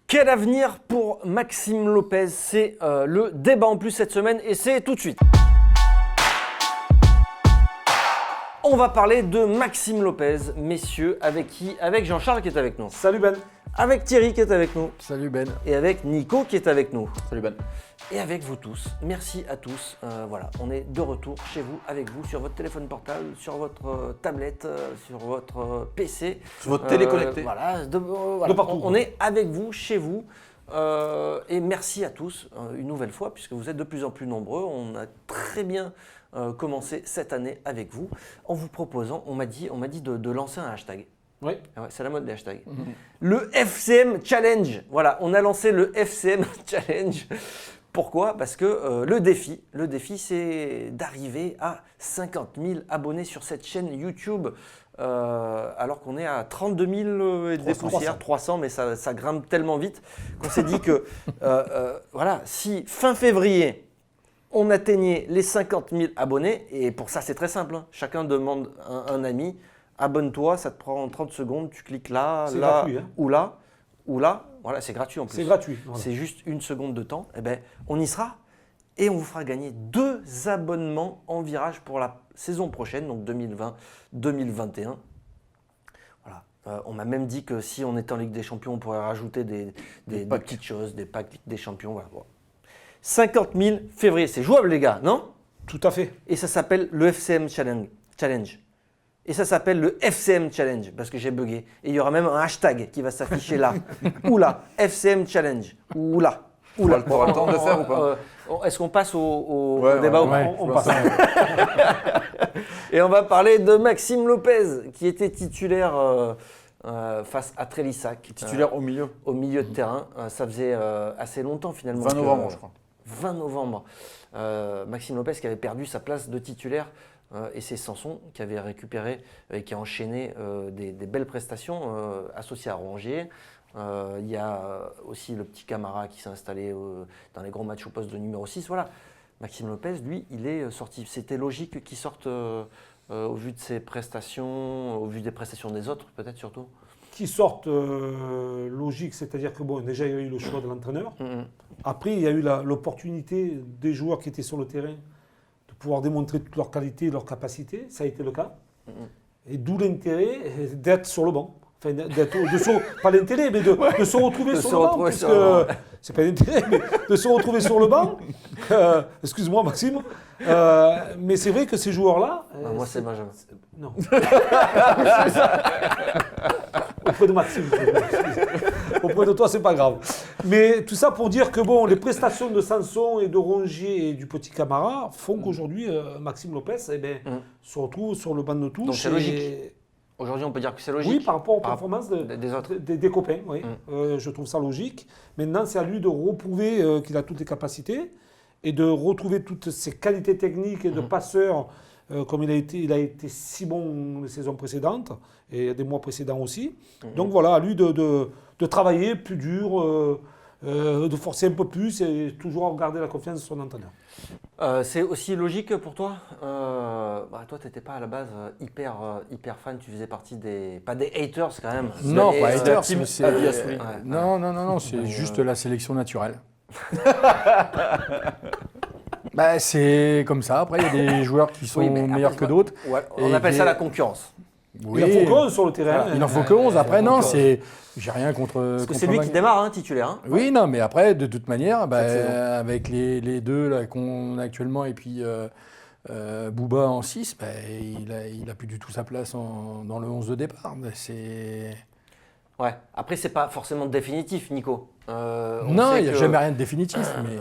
Quel avenir pour Maxime Lopez? C'est le débat en plus cette semaine et c'est tout de suite. On va parler de Maxime Lopez, messieurs, avec qui? Avec Jean-Charles qui est avec nous. Salut Ben. Avec Thierry qui est avec nous. Salut Ben. Et avec Nico qui est avec nous. Salut Ben. Et avec vous tous. Merci à tous. Voilà, on est de retour chez vous, avec vous, sur votre téléphone portable, sur votre tablette, sur votre PC. Sur votre télé connectée. Voilà, de partout. On est avec vous, chez vous. Et merci à tous, une nouvelle fois, puisque vous êtes de plus en plus nombreux. On a très bien commencé cette année avec vous, en vous proposant, on m'a dit de lancer un hashtag. Oui. Ah ouais, c'est la mode des hashtags. Le FCM Challenge. Voilà, on a lancé le FCM Challenge. Pourquoi? Parce que le défi, c'est d'arriver à 50 000 abonnés sur cette chaîne YouTube, alors qu'on est à 32 000 et des poussières, 300, mais ça grimpe tellement vite qu'on s'est dit que voilà, si fin février, on atteignait les 50 000 abonnés, et pour ça c'est très simple, hein, chacun demande un ami, abonne-toi, ça te prend 30 secondes, tu cliques là, là, gratuit, hein. ou là, ou là. Voilà, c'est gratuit en plus. C'est gratuit. Voilà. C'est juste une seconde de temps. Eh ben, on y sera et on vous fera gagner 2 abonnements en virage pour la saison prochaine, donc 2020-2021. Voilà. On m'a même dit que si on était en Ligue des Champions, on pourrait rajouter des petites choses, des packs Ligue des Champions. Voilà. 50 000 février, c'est jouable les gars, non? Tout à fait. Et ça s'appelle le FCM Challenge. Et ça s'appelle le FCM Challenge, parce que j'ai bugué. Et il y aura même un hashtag qui va s'afficher là. Ou là, FCM Challenge. Ou là. On aura le temps de le faire ou pas? Est-ce qu'on passe au Ouais, débat ou pas? ouais, On passe. Et on va parler de Maxime Lopez, qui était titulaire face à Trélissac. Titulaire au milieu. Au milieu de terrain. Ça faisait assez longtemps finalement. 20 novembre, je crois. 20 novembre. Maxime Lopez qui avait perdu sa place de titulaire. Et c'est Sanson qui avait récupéré et qui a enchaîné des belles prestations associées à Rongier. Il y a aussi le petit Camara qui s'est installé dans les gros matchs au poste de numéro 6. Voilà. Maxime Lopez, lui, il est sorti. C'était logique qu'il sorte au vu de ses prestations, au vu des prestations des autres, peut-être surtout. Qui sortent logique, c'est-à-dire que bon, déjà il y a eu le choix de l'entraîneur. Après, il y a eu l'opportunité des joueurs qui étaient sur le terrain de pouvoir démontrer toutes leurs qualités et leurs capacités. Ça a été le cas. Et d'où l'intérêt d'être sur le banc. Enfin, pas l'intérêt, mais de se retrouver sur le banc. Parce que c'est pas l'intérêt, mais de se retrouver sur le banc. Excuse-moi, Maxime. Mais c'est vrai que ces joueurs-là. Moi, c'est Benjamin. Non. Auprès de Maxime. Auprès de toi, c'est pas grave. Mais tout ça pour dire que bon, les prestations de Sanson et de Rongier et du petit Camara font qu'aujourd'hui, Maxime Lopez se retrouve sur le banc de touche. Donc c'est logique. Aujourd'hui, on peut dire que c'est logique. Oui, par rapport aux performances des autres. des copains. Oui. Je trouve ça logique. Maintenant, c'est à lui de reprouver qu'il a toutes les capacités et de retrouver toutes ses qualités techniques et de passeur. Comme il a été si bon les saisons précédentes et des mois précédents aussi. Donc voilà, à lui de travailler plus dur, de forcer un peu plus et toujours garder la confiance de son entraîneur. C'est aussi logique pour toi? Toi, tu n'étais pas à la base hyper fan, tu faisais partie pas des haters quand même. Non, pas haters, team mais c'est... Aviassouli. Non, c'est juste la sélection naturelle. C'est comme ça. Après, il y a des joueurs qui sont meilleurs que d'autres. Ouais, on appelle ça la concurrence. Oui. Il en faut que sur le terrain. Voilà, il n'en faut que 11. Après, non, j'ai rien contre. Parce que c'est lui qui démarre, titulaire. Hein. Oui, non, mais après, de toute manière, saison. avec les deux là, qu'on a actuellement et puis Bouba en 6, il a plus du tout sa place dans le 11 de départ. Ouais. Après, c'est pas forcément définitif, Nico. Non, il n'y a jamais rien de définitif. Mais...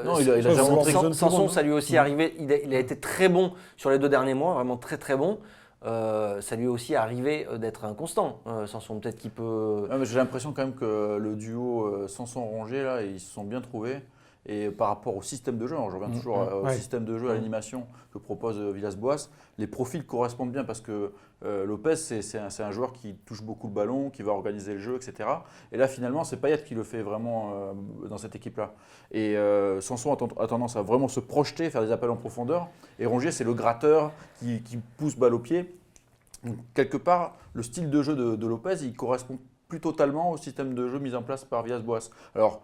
Non, il a déjà montré. Sanson, ça lui est aussi arrivé. Il a été très bon sur les 2 derniers mois, vraiment très très bon. Ça lui est aussi arrivé d'être inconstant. Sanson, peut-être qu'il peut. Mais j'ai l'impression quand même que le duo Sanson-Rongier, là, ils se sont bien trouvés. Et par rapport au système de jeu, je reviens toujours au système de jeu, à l'animation que propose Villas-Boas, les profils correspondent bien parce que Lopez, c'est un joueur qui touche beaucoup le ballon, qui va organiser le jeu, etc. Et là, finalement, c'est Payet qui le fait vraiment dans cette équipe-là. Et Sanson a tendance à vraiment se projeter, faire des appels en profondeur. Et Rongier, c'est le gratteur qui pousse balle au pied. Donc, quelque part, le style de jeu de Lopez, il correspond plus totalement au système de jeu mis en place par Villas-Boas. Alors,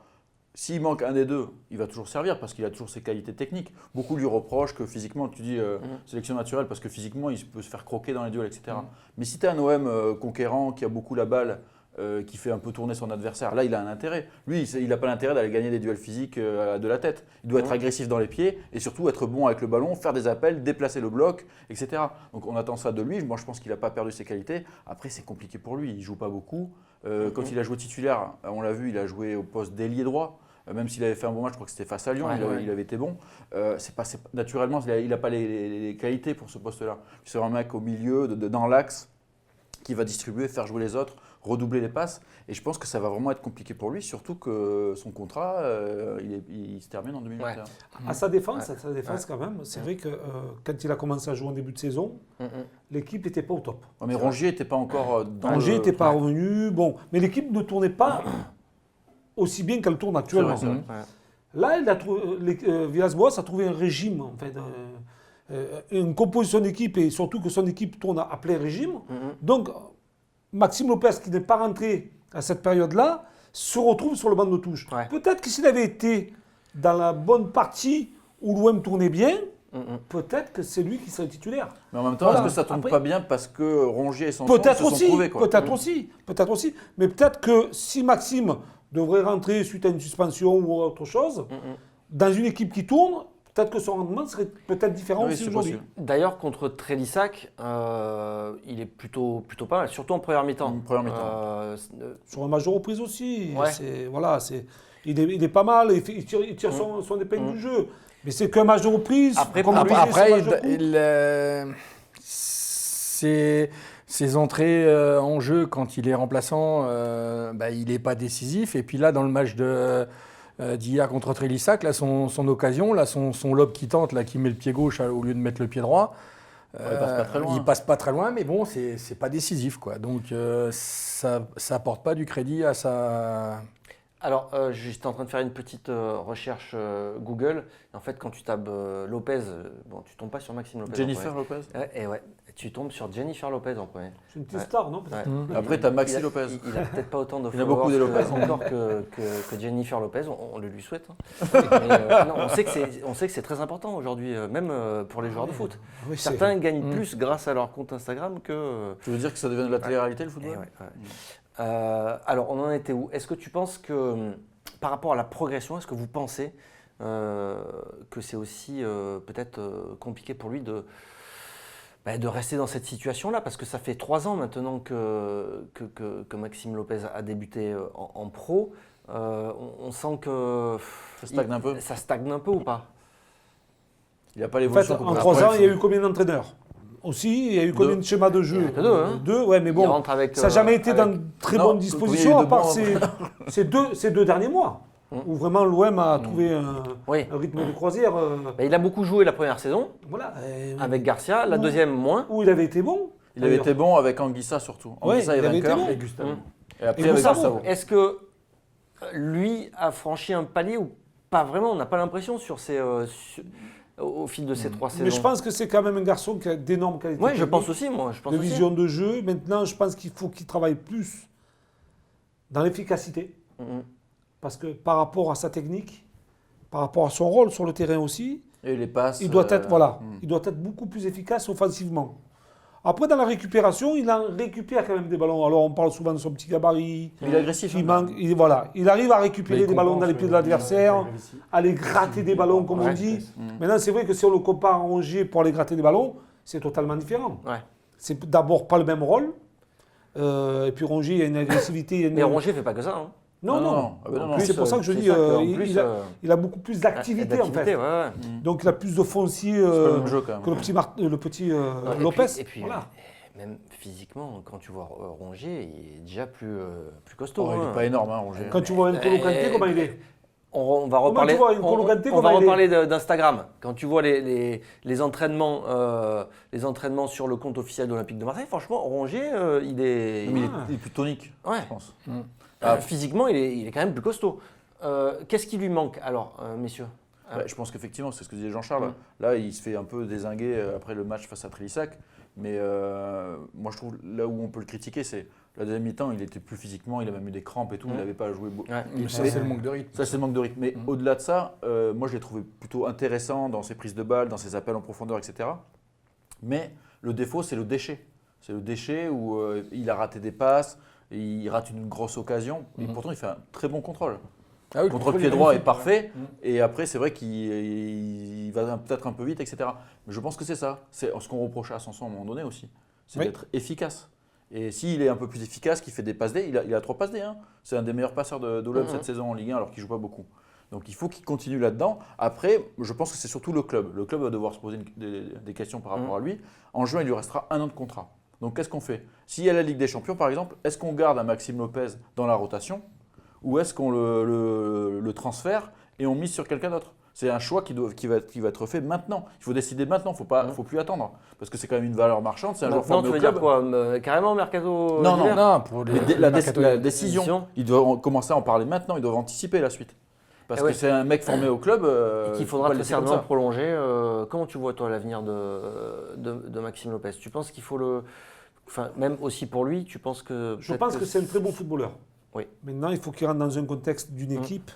s'il manque un des deux, il va toujours servir parce qu'il a toujours ses qualités techniques. Beaucoup lui reprochent que physiquement, tu dis sélection naturelle parce que physiquement, il peut se faire croquer dans les duels, etc. Mais si tu es un OM conquérant qui a beaucoup la balle, qui fait un peu tourner son adversaire, là, il a un intérêt. Lui, il n'a pas l'intérêt d'aller gagner des duels physiques de la tête. Il doit être agressif dans les pieds et surtout être bon avec le ballon, faire des appels, déplacer le bloc, etc. Donc on attend ça de lui. Moi, je pense qu'il n'a pas perdu ses qualités. Après, c'est compliqué pour lui. Il ne joue pas beaucoup. Quand il a joué titulaire, on l'a vu, il a joué au poste d'ailier droit. Même s'il avait fait un bon match, je crois que c'était face à Lyon, il avait été bon. Naturellement, il n'a pas les qualités pour ce poste-là. C'est un mec au milieu, dans l'axe, qui va distribuer, faire jouer les autres, redoubler les passes. Et je pense que ça va vraiment être compliqué pour lui, surtout que son contrat, il se termine en 2021. À sa défense, quand même, c'est vrai que quand il a commencé à jouer en début de saison, l'équipe n'était pas au top. Mais Rongier n'était pas encore dans Rongier n'était pas revenu, mais l'équipe ne tournait pas aussi bien qu'elle tourne actuellement. C'est vrai. Là, Villas-Boas a trouvé un régime, en fait, une composition d'équipe et surtout que son équipe tourne à plein régime. Donc, Maxime Lopez, qui n'est pas rentré à cette période-là, se retrouve sur le banc de touche. Peut-être que s'il avait été dans la bonne partie où l'OM tournait bien, peut-être que c'est lui qui serait titulaire. Mais en même temps, est-ce que ça ne tourne pas bien parce que Rongier et Sanson se sont trouvés Peut-être aussi. Mais peut-être que si Maxime devrait rentrer suite à une suspension ou autre chose, dans une équipe qui tourne, peut-être que son rendement serait peut-être différent aussi aujourd'hui. D'ailleurs, contre Trélissac, il est plutôt pas mal, surtout en première mi-temps. Sur un match de reprise aussi. Il est pas mal, il tire son épingle du jeu. Mais c'est qu'un match de reprise. Après, ses entrées en jeu, quand il est remplaçant, il n'est pas décisif. Et puis là, dans le match d'hier contre Trélissac, là, son occasion, là, son lob qui tente, là, qui met le pied gauche au lieu de mettre le pied droit, il passe pas très loin, mais bon, c'est pas décisif, quoi. Donc ça apporte pas du crédit à sa... Alors, j'étais en train de faire une petite recherche Google. En fait, quand tu tapes Lopez, tu tombes pas sur Maxime Lopez. Jennifer Lopez. Tu tombes sur Jennifer Lopez en premier. C'est une petite star, non? Après, tu as Maxi Lopez. Il n'a peut-être pas autant de Il y en a beaucoup de Lopez encore que Jennifer Lopez. On le lui souhaite. Mais, non, on sait que c'est très important aujourd'hui, même pour les joueurs de foot. Oui, certains gagnent plus grâce à leur compte Instagram que... Tu veux dire que ça devient de la télé-réalité, le football? Alors, on en était où? Est-ce que tu penses que, par rapport à la progression, est-ce que vous pensez que c'est aussi peut-être compliqué pour lui de rester dans cette situation-là? Parce que ça fait 3 ans maintenant que Maxime Lopez a débuté en pro. On sent que... Ça stagne un peu. Ça stagne un peu ou pas? Il n'y a pas l'évolution. En 3 ans, il y a eu combien d'entraîneurs? Aussi, il y a eu combien de schémas de jeu? Deux, ouais, mais bon, ça n'a jamais été dans de très bonnes dispositions, à part ces deux derniers mois, où vraiment l'OM a trouvé un rythme de croisière. Il a beaucoup joué la première saison, avec Garcia, la deuxième moins. Où il avait été bon. Il avait été bon avec Anguissa surtout. Anguissa et vainqueur. Bon. Et Gustavo. Et après avec Gustavo. Est-ce que lui a franchi un palier ou pas vraiment? On n'a pas l'impression au fil de ces 3 saisons. Mais je pense que c'est quand même un garçon qui a d'énormes qualités. Oui, je pense aussi, vision de jeu. Maintenant, je pense qu'il faut qu'il travaille plus dans l'efficacité. Parce que par rapport à sa technique, par rapport à son rôle sur le terrain aussi, et les passes, il doit être beaucoup plus efficace offensivement. Après, dans la récupération, il en récupère quand même des ballons. Alors, on parle souvent de son petit gabarit. Il est agressif. Il arrive à récupérer des ballons dans les pieds de l'adversaire, à aller gratter des ballons, comme on dit. Maintenant, c'est vrai que si on le compare à Rongier pour aller gratter des ballons, c'est totalement différent. C'est d'abord pas le même rôle. Et puis Rongier, il y a une agressivité. Mais Rongier ne fait pas que ça. Hein. Non. C'est pour ça que je dis il a beaucoup plus d'activité en fait. Donc il a plus de foncier que le petit Lopez. Et puis même physiquement, quand tu vois Rongier, il est déjà plus costaud. Il n'est pas énorme, Rongier. Quand tu vois N'Golo Kanté, comment il est? On va reparler d'Instagram. Quand tu vois les entraînements sur le compte officiel de l'Olympique de Marseille, franchement, Rongier, il est plus tonique, je pense. Physiquement, il est quand même plus costaud. Qu'est-ce qui lui manque alors, messieurs? Je pense qu'effectivement, c'est ce que disait Jean-Charles. Là, il se fait un peu dézinguer après le match face à Trélissac. Mais moi, je trouve là où on peut le critiquer, c'est La deuxième mi-temps, il était plus physiquement, il a même eu des crampes et tout, il n'avait pas joué. Mais ça, c'est le manque de rythme. Ça, c'est le manque de rythme. Mais au-delà de ça, moi, je l'ai trouvé plutôt intéressant dans ses prises de balles, dans ses appels en profondeur, etc. Mais le défaut, c'est le déchet. C'est le déchet où il a raté des passes, il rate une grosse occasion, et pourtant, il fait un très bon contrôle. Ah oui, Le contrôle pied droit est parfait, et après, c'est vrai qu'il va peut-être un peu vite, etc. Mais je pense que c'est ça. C'est ce qu'on reproche à Sanson à un moment donné aussi. C'est d'être efficace. Et s'il est un peu plus efficace, qu'il fait des passes D, il a 3 passes D. Hein. C'est un des meilleurs passeurs d'Olympe cette saison en Ligue 1 alors qu'il ne joue pas beaucoup. Donc il faut qu'il continue là-dedans. Après, je pense que c'est surtout le club. Le club va devoir se poser des questions par rapport à lui. En juin, il lui restera 1 an de contrat. Donc qu'est-ce qu'on fait? S'il y a la Ligue des Champions, par exemple, est-ce qu'on garde un Maxime Lopez dans la rotation ou est-ce qu'on le transfère et on mise sur quelqu'un d'autre? C'est un choix qui va être fait maintenant. Il faut décider maintenant, il ne faut plus attendre. Parce que c'est quand même une valeur marchande, c'est un joueur formé au club. Tu veux dire quoi carrément mercato Non, pour la décision, ils doivent commencer à en parler maintenant, ils doivent anticiper la suite. Parce que c'est un mec formé au club. Et qu'il faudra très certainement prolonger. Comment tu vois, toi, l'avenir de Maxime Lopez? Tu penses qu'il faut le. Enfin, même aussi pour lui, tu penses que. Je pense que c'est un très bon footballeur. Oui. Maintenant, il faut qu'il rentre dans un contexte d'une équipe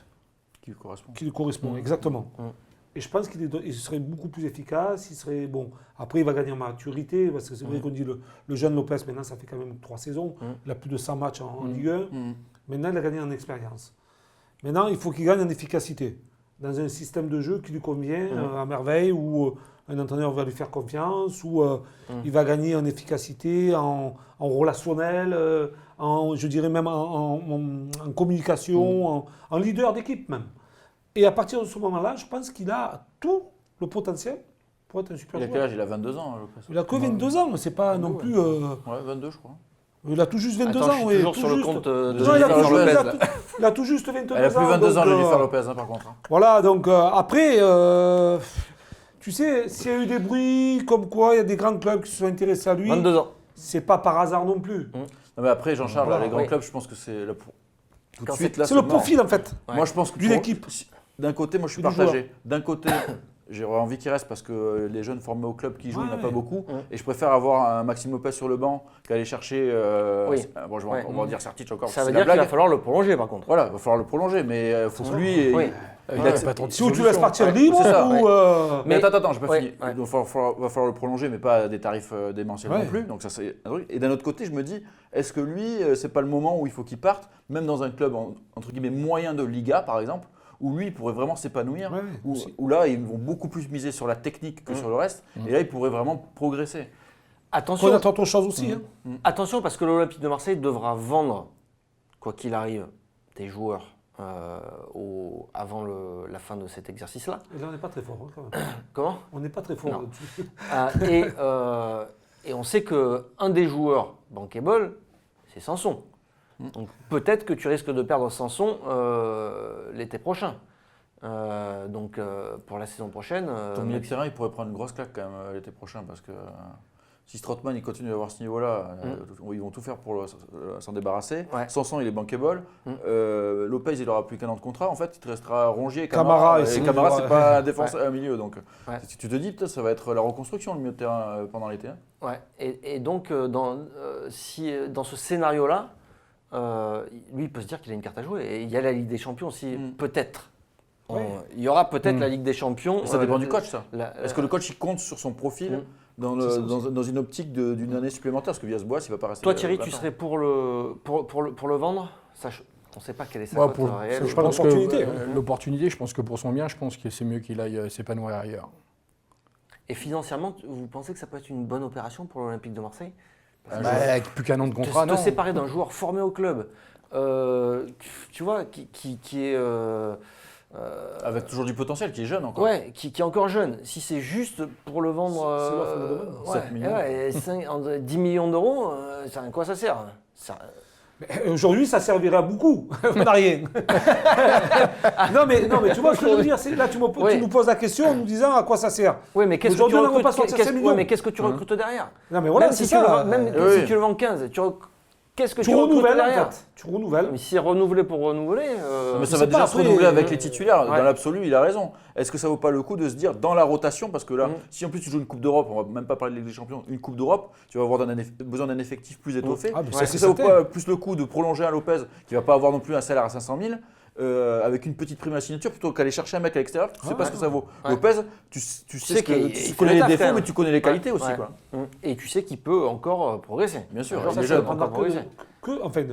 qui lui correspond. Exactement. Et je pense qu'il serait beaucoup plus efficace. Il serait bon. Après, il va gagner en maturité parce que c'est vrai qu'on dit le jeune Lopez. Maintenant, ça fait quand même 3 saisons. Il a plus de 100 matchs en Ligue 1. Maintenant, il a gagné en expérience. Maintenant, il faut qu'il gagne en efficacité dans un système de jeu qui lui convient à merveille, où un entraîneur va lui faire confiance, où il va gagner en efficacité, en relationnel, je dirais même en communication, en leader d'équipe même. Et à partir de ce moment-là, je pense qu'il a tout le potentiel pour être un super joueur. Il a quel âge? Il a 22 ans, Lopez. Il a que 22 ans, c'est pas non plus... Ouais, 22 je crois. Il a tout juste 22 ans. Je suis toujours sur le compte de il a tout juste 22 ans. Il a plus 22 ans, Jennifer Lopez, par contre. Voilà, donc après, tu sais, s'il y a eu des bruits comme quoi il y a des grands clubs qui se sont intéressés à lui, 22 ans. C'est pas par hasard non plus. Non, mais après, Jean-Charles, les grands clubs, je pense que c'est tout de suite là. C'est le profil en fait. Moi, je pense que d'une équipe. D'un côté, moi, je suis partagé. D'un côté, j'aurais envie qu'il reste parce que les jeunes formés au club qui jouent, il n'y en a pas beaucoup. Et je préfère avoir un Maxime Lopez sur le banc qu'aller chercher. Bon, on va dire Sertic encore. Ça veut dire qu'il va falloir le prolonger par contre. Voilà, il va falloir le prolonger, mais il faut que lui. Si tu laisses partir libre ou. Mais attends, je n'ai pas fini. Il va falloir le prolonger, mais pas à des tarifs démentiels non plus. Donc ça, c'est un truc. Et d'un autre côté, je me dis, est-ce que lui, c'est pas le moment où il faut qu'il parte, même dans un club entre guillemets moyen de Liga, par exemple, où lui, il pourrait vraiment s'épanouir, où là, ils vont beaucoup plus miser sur la technique que sur le reste, et là, il pourrait vraiment progresser. Attention. On attend autre chose aussi. Attention, parce que l'Olympique de Marseille devra vendre, quoi qu'il arrive, des joueurs avant la fin de cet exercice-là. Et là, on n'est pas très fort, quand même. Comment? On n'est pas très fort là-dessus. Et on sait qu'un des joueurs bankable, c'est Sanson. Donc peut-être que tu risques de perdre Sanson l'été prochain. Donc pour la saison prochaine. Ton milieu de terrain, il pourrait prendre une grosse claque quand même l'été prochain parce que si Strootman il continue d'avoir ce niveau-là, ils vont tout faire pour s'en débarrasser. Sanson il est bankable. Lopez il n'aura plus qu'un an de contrat. En fait, il te restera Rongier et Camara. Et Camara c'est pas un défenseur, un milieu. Donc tu te dis peut-être ça va être la reconstruction le milieu de terrain pendant l'été. Ouais. Et donc dans ce scénario-là. Lui, il peut se dire qu'il a une carte à jouer. Et il y a la Ligue des Champions aussi, peut-être. Il y aura peut-être la Ligue des Champions. Ça dépend du coach, ça. Est-ce que le coach il compte sur son profil dans une optique d'une année supplémentaire? Parce que Villas-Boas, il ne va pas rester. Toi, Thierry, tu serais pour le vendre? On ne sait pas quelle est sa cote réelle. Je pense que l'opportunité, je pense que pour son bien, je pense que c'est mieux qu'il aille s'épanouir ailleurs. Et financièrement, vous pensez que ça peut être une bonne opération pour l'Olympique de Marseille? Avec plus qu'un an de contrat, non. Te séparer d'un joueur formé au club, tu vois, qui est… avec toujours du potentiel, qui est jeune encore. Ouais, qui est encore jeune. Si c'est juste pour le vendre… 7 millions. 10 millions d'euros, à quoi ça sert Aujourd'hui, ça servirait à beaucoup. On n'a rien. non, mais tu vois ce que je veux dire. Là, tu nous poses la question en nous disant à quoi ça sert. Oui, mais qu'est-ce que tu recrutes derrière? Non, mais voilà, même c'est si tu le vends 15, Qu'est-ce que Tu tu recrutes renouvelles en derrière? fait. Tu renouvelles. Mais si renouveler pour renouveler. Mais ça je va sais déjà pas, se après, renouveler avec les titulaires. ouais. Dans l'absolu, il a raison. Est-ce que ça vaut pas le coup de se dire dans la rotation, parce que là, si en plus tu joues une Coupe d'Europe, on va même pas parler de Ligue des Champions, une Coupe d'Europe, tu vas avoir besoin d'un effectif plus étoffé. Ah, mais Est-ce c'est que ça vaut certain. pas plus le coup de prolonger un Lopez qui va pas avoir non plus un salaire à 500 000 avec une petite prime à la signature plutôt qu'aller chercher un mec à l'extérieur, tu sais pas ce que ça vaut. Ouais. Lopez, tu sais sais que qu'il tu fait connais le les taf, défauts, quand même. mais tu connais les qualités aussi. Ouais. Quoi. Et tu sais qu'il peut encore progresser. Bien sûr, Alors, il est ça jeune. dépendra dépendra progresser.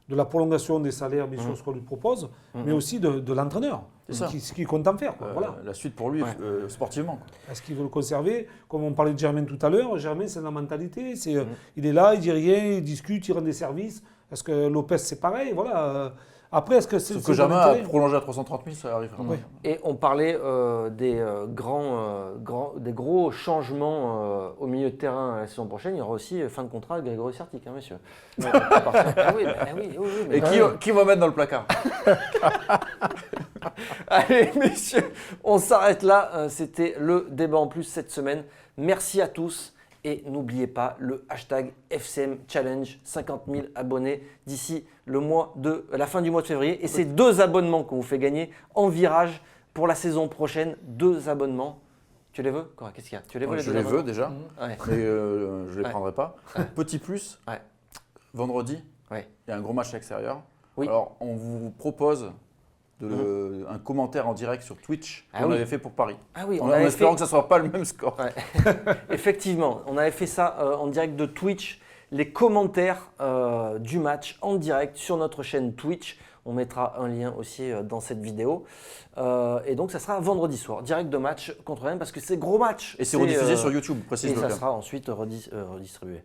de la prolongation des salaires, bien sûr, ce qu'on lui propose, mais aussi de l'entraîneur, C'est ça. ce qu'il compte en faire. Quoi. Voilà. La suite pour lui, sportivement. Quoi. Est-ce qu'il veut le conserver? Comme on parlait de Germain tout à l'heure, Germain, c'est la mentalité. Il est là, il dit rien, il discute, il rend des services. Est-ce que Lopez, c'est pareil? Voilà. Après, est-ce que c'est. Sauf que Germain a prolongé à 330 000, ça arrive. Oui. Et on parlait des gros changements au milieu de terrain la saison prochaine. Il y aura aussi fin de contrat avec Grégory Sertic, hein, messieurs. Ah oui, mais Et qui va mettre dans le placard? Allez, messieurs, on s'arrête là. C'était le débat en plus cette semaine. Merci à tous. Et n'oubliez pas le hashtag FCM Challenge, 50 000 abonnés d'ici la fin du mois de février. Et c'est 2 abonnements qu'on vous fait gagner en virage pour la saison prochaine. 2 abonnements. Tu les veux? Qu'est-ce qu'il y a? Tu les veux, Je les veux déjà, Ouais. mais je ne les prendrai pas. Petit plus, Ouais. vendredi, Ouais. il y a un gros match à l'extérieur. Oui. Alors, on vous propose un commentaire en direct sur Twitch Ah qu'on oui. avait fait pour Paris. Ah oui, En avait espérant fait- que ça ne soit pas le même score. Ouais. Effectivement, on avait fait ça en direct de Twitch. Les commentaires du match en direct sur notre chaîne Twitch. On mettra un lien aussi dans cette vidéo. Et donc, ça sera vendredi soir, direct de match contre Rennes parce que c'est gros match. Et c'est rediffusé sur YouTube, Et précise-le. ça sera ensuite redistribué.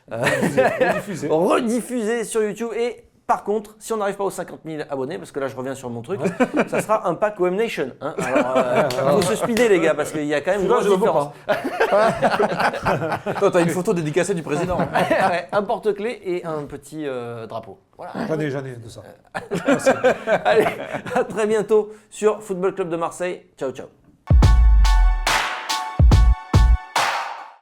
Rediffusé. Rediffusé sur YouTube. Et par contre, si on n'arrive pas aux 50 000 abonnés, parce que là je reviens sur mon truc, ça sera un pack OM Nation. Hein. Alors, faut se speeder les gars, parce qu'il y a quand même une Celui-là, grosse je le veux différence. Toi, tu as une photo dédicacée du président. Ouais, un porte-clés et un petit drapeau. Voilà. J'en ai de ça. Allez, à très bientôt sur Football Club de Marseille. Ciao, ciao.